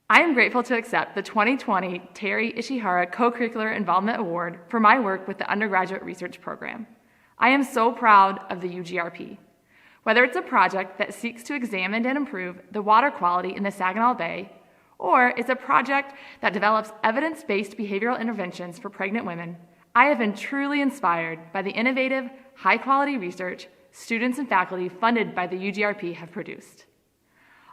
I am grateful to accept the 2020 Terry Ishihara Co-Curricular Involvement Award for my work with the undergraduate research program. I am so proud of the UGRP. Whether it's a project that seeks to examine and improve the water quality in the Saginaw Bay, or it's a project that develops evidence-based behavioral interventions for pregnant women, I have been truly inspired by the innovative, high-quality research students and faculty funded by the UGRP have produced.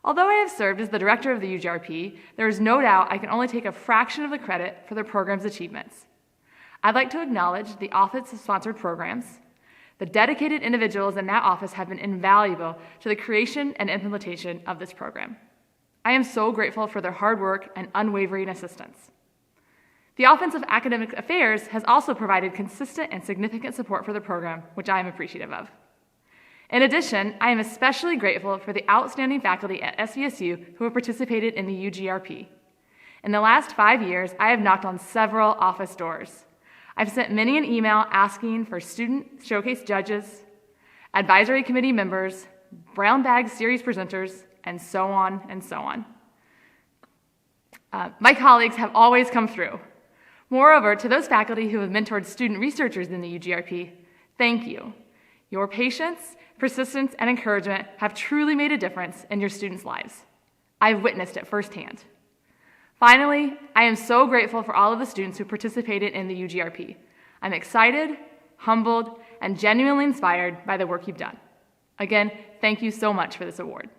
Although I have served as the director of the UGRP, there is no doubt I can only take a fraction of the credit for the program's achievements. I'd like to acknowledge the office-sponsored programs. The dedicated individuals in that office have been invaluable to the creation and implementation of this program. I am so grateful for their hard work and unwavering assistance. The Office of Academic Affairs has also provided consistent and significant support for the program, which I am appreciative of. In addition, I am especially grateful for the outstanding faculty at SVSU who have participated in the UGRP. In the last 5 years, I have knocked on several office doors. I've sent many an email asking for student showcase judges, advisory committee members, brown bag series presenters, and so on and so on. My colleagues have always come through. Moreover, to those faculty who have mentored student researchers in the UGRP, thank you. Your patience, persistence, and encouragement have truly made a difference in your students' lives. I've witnessed it firsthand. Finally, I am so grateful for all of the students who participated in the UGRP. I'm excited, humbled, and genuinely inspired by the work you've done. Again, thank you so much for this award.